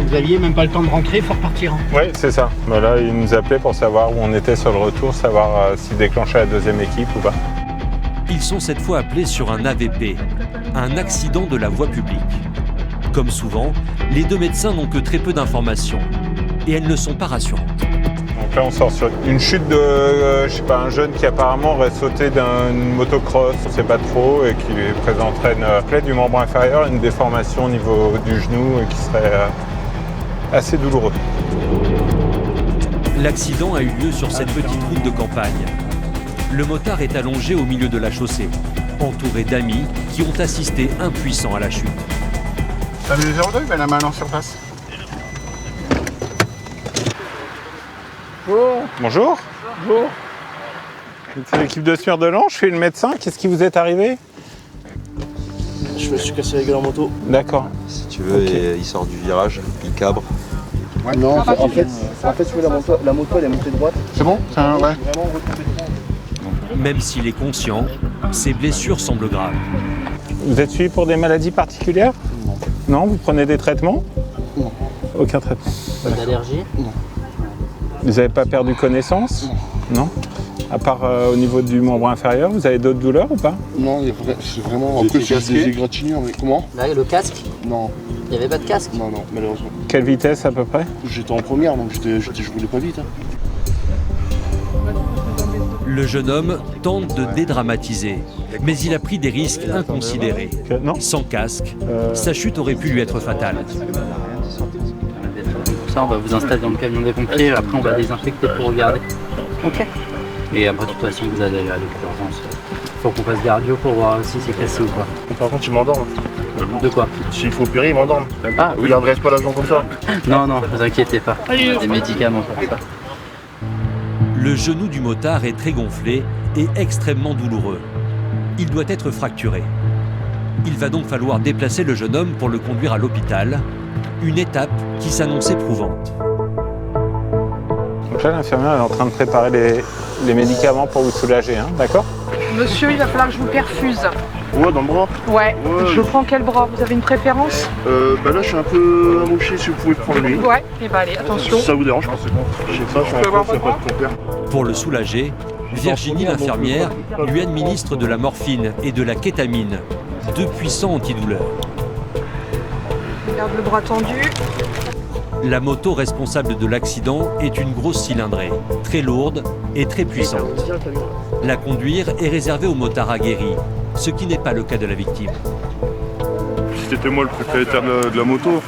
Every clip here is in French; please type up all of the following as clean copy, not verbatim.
Vous aviez même pas le temps de rentrer, il faut repartir. Hein. Oui, c'est ça. Bah là, il nous appelait pour savoir où on était sur le retour, savoir s'il déclenchait la deuxième équipe ou pas. Ils sont cette fois appelés sur un AVP, un accident de la voie publique. Comme souvent, les deux médecins n'ont que très peu d'informations. Et elles ne sont pas rassurantes. Donc là, on sort sur une chute de, un jeune qui apparemment aurait sauté d'une motocross, on ne sait pas trop, et qui présenterait une plaie du membre inférieur, une déformation au niveau du genou et qui serait assez douloureux. L'accident a eu lieu sur cette petite route de campagne. Le motard est allongé au milieu de la chaussée, entouré d'amis qui ont assisté impuissants à la chute. Salut le 02, il met la main en surface. Bonjour. Bonjour. C'est l'équipe de Sueur de Lange, je suis le médecin. Qu'est-ce qui vous est arrivé? Je me suis cassé la gueule en moto. D'accord. Si tu veux, Okay. il sort du virage, il cabre. Ouais. Non, en fait, tu vois, la moto elle est montée droite. C'est bon? C'est un vrai. Même s'il est conscient, ses blessures semblent graves. Vous êtes suivi pour des maladies particulières? Non. Non, vous prenez des traitements? Non. Aucun traitement. D'allergie? Non. Vous n'avez pas perdu connaissance? Non. À part au niveau du membre inférieur, vous avez d'autres douleurs ou pas? Non, c'est vraiment. Après, c'est des égratignures, mais comment? Là, le casque? Non. Il n'y avait pas de casque? Non, malheureusement. Quelle vitesse à peu près? J'étais en première, donc je voulais pas vite. Hein. Le jeune homme tente de dédramatiser, mais il a pris des risques inconsidérés. Non. Sans casque, sa chute aurait pu lui être fatale. Pour ça, on va vous installer dans le camion des pompiers, après on va désinfecter pour regarder. Ok. Et après, de toute façon, vous allez aller à l'urgence. Faut qu'on fasse des radios pour voir si c'est cassé ou pas. Par contre, il m'endorme. De quoi? S'il faut opérer, il m'endorme. Ah, Il n'adresse pas l'argent comme ça. Non, vous inquiétez pas. Il y a des médicaments pour ça. Le genou du motard est très gonflé et extrêmement douloureux. Il doit être fracturé. Il va donc falloir déplacer le jeune homme pour le conduire à l'hôpital, une étape qui s'annonce éprouvante. Donc là, l'infirmière est en train de préparer les médicaments pour vous soulager, hein, d'accord? Monsieur, il va falloir que je vous perfuse. Ouais, dans le bras. Ouais. Je prends quel bras? Vous avez une préférence? Bah là, je suis un peu amoché, si vous pouvez prendre lui. Ouais. Et bah allez, attention. Ça vous dérange pas? Je sais pas, je suis en prof, il n'y a pas de compère. Pour le soulager, Virginie, l'infirmière, lui administre de la morphine et de la kétamine, deux puissants antidouleurs. Garde le bras tendu. La moto responsable de l'accident est une grosse cylindrée, très lourde et très puissante. La conduire est réservée aux motards aguerris, ce qui n'est pas le cas de la victime. C'était moi le propriétaire de la moto.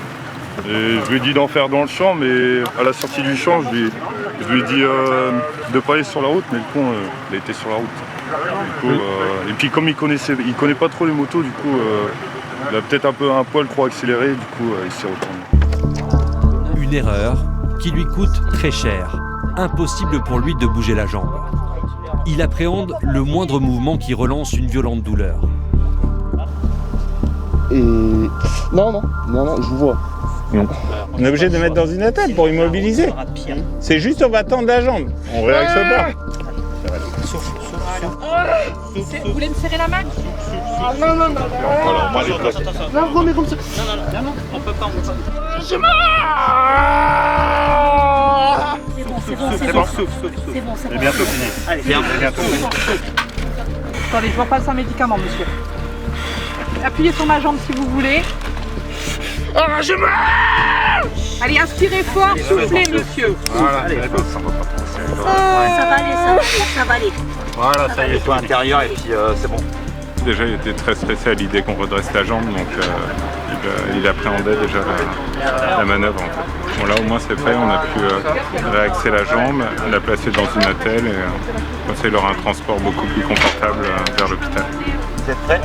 Et je lui ai dit d'en faire dans le champ, mais à la sortie du champ, je lui ai dit de ne pas aller sur la route, mais le con, il a été sur la route. Du coup, et puis comme il connaît pas trop les motos, du coup, il a peut-être un poil trop accéléré, du coup, il s'est retourné. Une erreur qui lui coûte très cher. Impossible pour lui de bouger la jambe. Il appréhende le moindre mouvement qui relance une violente douleur. Et... Non, je vous vois. On est obligé de mettre dans une attelle pour immobiliser. C'est juste on va tendre la jambe. On réaxe pas. Vous voulez me serrer la main? Alors, moi, les places. Non, remets comme ça. Non, on peut pas. C'est bon, souffle. C'est bientôt fini. Allez, bientôt. Attendez, je vous repasse un médicament, monsieur. Appuyez sur ma jambe si vous voulez. Allez, inspirez fort, soufflez, monsieur. Voilà, Allez. ça va pas. Ça va aller, ça va aller. Voilà, ça y est, Toi intérieur et puis c'est bon. Déjà, il était très stressé à l'idée qu'on redresse la jambe, donc il appréhendait déjà la manœuvre. En fait. Bon, là, au moins, c'est fait. On a pu réaxer la jambe, la placer dans une attelle et il aura un transport beaucoup plus confortable vers l'hôpital. Vous êtes prêts?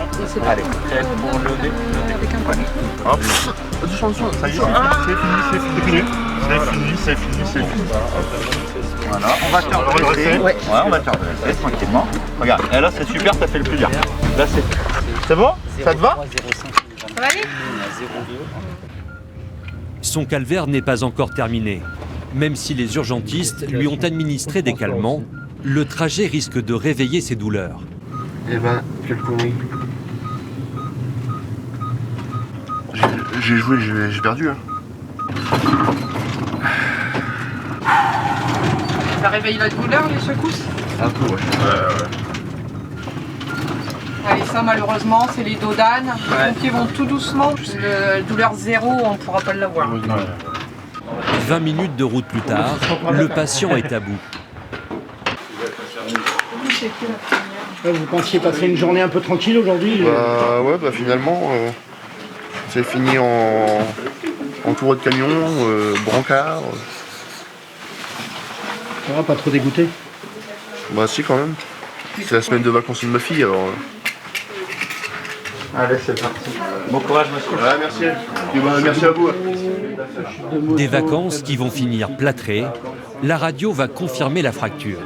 Allez, prêts pour lever. Hop. Doucement, ça y est, c'est fini. Voilà, on va te redresser. Ouais, on va te redresser tranquillement. Regarde, et là c'est super, ça fait le plus dur. Là c'est bon? Ça te va? Ça va aller? Son calvaire n'est pas encore terminé. Même si les urgentistes lui ont administré des calmants, le trajet risque de réveiller ses douleurs. Eh ben, quel connerie. J'ai joué, j'ai perdu. Hein. Ça réveille la douleur, les secousses? Un peu, ouais. Allez, ça malheureusement, c'est les dos d'âne. Les pompiers vont tout doucement. La douleur zéro, on ne pourra pas l'avoir. 20 minutes de route plus tard, le patient est à bout. Vous pensiez passer une journée un peu tranquille aujourd'hui? Ouais, finalement, c'est fini en tour de camion, brancard. Ça va, pas trop dégoûté? Bah si quand même. C'est la semaine de vacances de ma fille alors. Allez, c'est parti. Bon courage, monsieur. Ouais, merci. Et bah, merci à vous. Des vacances qui vont finir plâtrées. La radio va confirmer la fracture.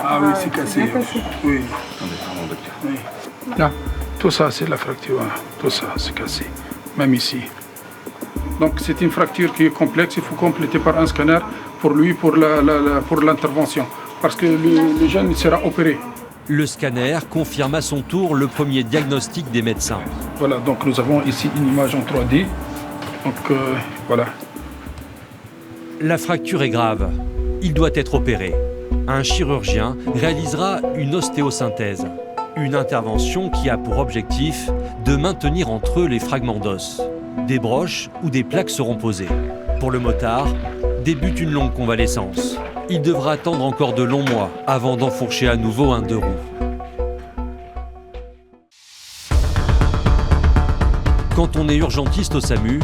Ah oui, c'est cassé. Oui. Oui. Là, tout ça, c'est la fracture. Tout ça, c'est cassé. Même ici. Donc, c'est une fracture qui est complexe. Il faut compléter par un scanner pour lui, pour l'intervention. Parce que le jeune sera opéré. Le scanner confirme à son tour le premier diagnostic des médecins. Voilà, donc nous avons ici une image en 3D. Donc, voilà. La fracture est grave. Il doit être opéré. Un chirurgien réalisera une ostéosynthèse, une intervention qui a pour objectif de maintenir entre eux les fragments d'os. Des broches ou des plaques seront posées. Pour le motard, débute une longue convalescence. Il devra attendre encore de longs mois avant d'enfourcher à nouveau un 2 roues. Quand on est urgentiste au SAMU,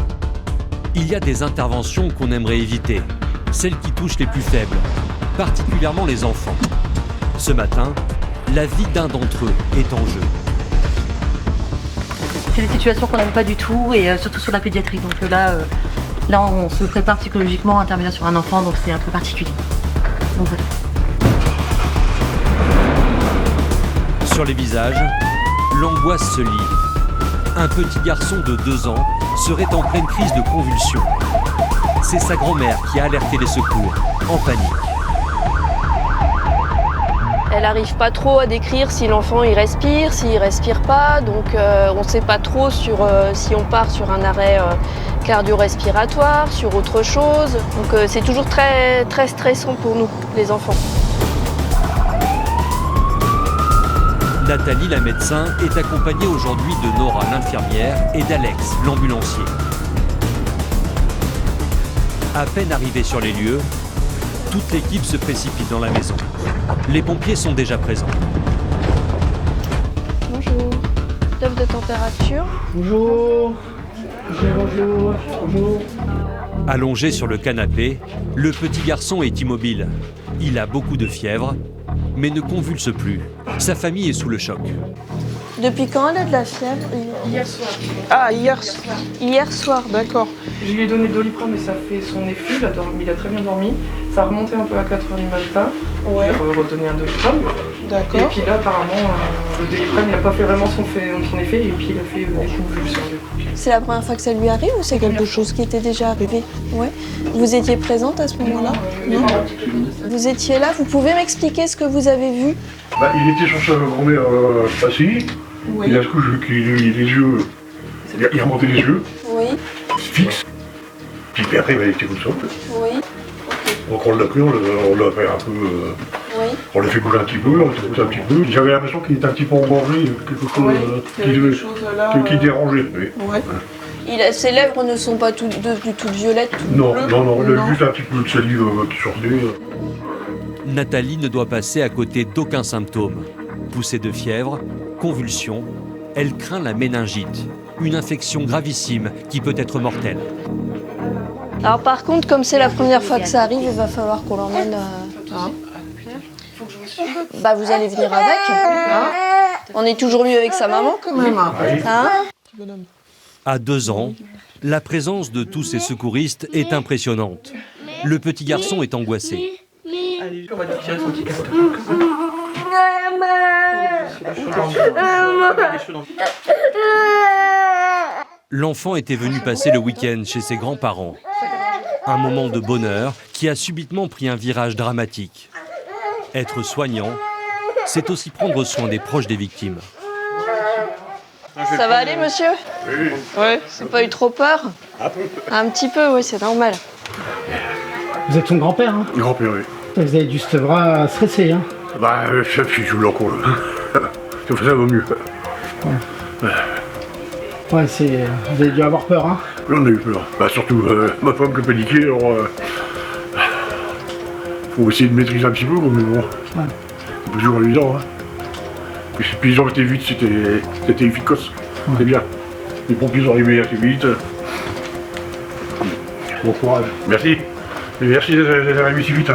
il y a des interventions qu'on aimerait éviter, celles qui touchent les plus faibles, particulièrement les enfants. Ce matin, la vie d'un d'entre eux est en jeu. C'est des situations qu'on n'aime pas du tout, et surtout sur la pédiatrie. Donc là, on se prépare psychologiquement à intervenir sur un enfant, donc c'est un peu particulier. Donc, voilà. Sur les visages, l'angoisse se lit. Un petit garçon de 2 ans serait en pleine crise de convulsions. C'est sa grand-mère qui a alerté les secours, en panique. Elle n'arrive pas trop à décrire si l'enfant il respire, s'il respire pas, donc on ne sait pas trop sur, si on part sur un arrêt cardio-respiratoire, sur autre chose. Donc c'est toujours très, très stressant pour nous, les enfants. Nathalie, la médecin, est accompagnée aujourd'hui de Nora, l'infirmière, et d'Alex, l'ambulancier. À peine arrivée sur les lieux, toute l'équipe se précipite dans la maison. Les pompiers sont déjà présents. Bonjour. Test de température. Bonjour. Bonjour. Bonjour. Allongé sur le canapé, le petit garçon est immobile. Il a beaucoup de fièvre, mais ne convulse plus. Sa famille est sous le choc. Depuis quand elle a de la fièvre? Hier soir. Ah, hier soir. Hier soir, d'accord. Je lui ai donné Doliprane, mais ça fait son effet. Il a très bien dormi. Ça a remonté un peu à 4h du matin. Ouais. J'ai redonné un Doliprane. D'accord. Et puis là, apparemment, le Doliprane n'a pas fait vraiment son effet. Et puis il a fait des convulsions. C'est la première fois que ça lui arrive ou c'est quelque chose qui était déjà arrivé? Ouais. Vous étiez présente à ce moment-là? Non. Vous étiez là? Vous pouvez m'expliquer ce que vous avez vu? Il était sur sa grand-mère assise. Oui. Il a ce coup qu'il les yeux. Il remontait les yeux. Oui. Fixe. Puis après, il était comme ça. Oui. Donc on l'a pris, on l'a fait un peu. Oui. On l'a fait bouger un petit peu, on l'a fait bouger un petit peu. J'avais l'impression qu'il était un petit peu engorgé, quelque chose qui dérangeait. Oui. Ouais. Ses lèvres ne sont pas devenues toutes violettes, toutes bleues. Non, il a juste un petit peu de salive qui sortait. Nathalie ne doit passer à côté d'aucun symptôme. Poussée de fièvre, convulsions, elle craint la méningite, une infection gravissime qui peut être mortelle. Alors par contre, comme c'est la première fois que ça arrive, il va falloir qu'on l'emmène... vous allez venir avec. On est toujours mieux avec sa maman quand même. À 2 ans, la présence de tous ces secouristes est impressionnante. Le petit garçon est angoissé. Allez, on va tirer son petit casque. L'enfant était venu passer le week-end chez ses grands-parents. Un moment de bonheur qui a subitement pris un virage dramatique. Être soignant, c'est aussi prendre soin des proches des victimes. Ça va aller, monsieur? Oui. Ouais. C'est pas eu trop peur? Un petit peu, oui, c'est normal. Vous êtes son grand-père, hein? Grand-père, oui. Vous avez dû se voir stressé, hein? Bah, je joue l'encore. Ça va mieux. Ouais, c'est... Vous avez dû avoir peur, hein? On a eu peur. Bah, surtout, ma femme qui a paniqué, alors... faut essayer de maîtriser un petit peu, mais bon... Ouais. C'est pas toujours évident, hein. Puis ils ont été vite, c'était efficace. C'était bien. Les pompiers sont arrivés assez vite. Bon courage. Merci. Et merci d'être arrivé si vite.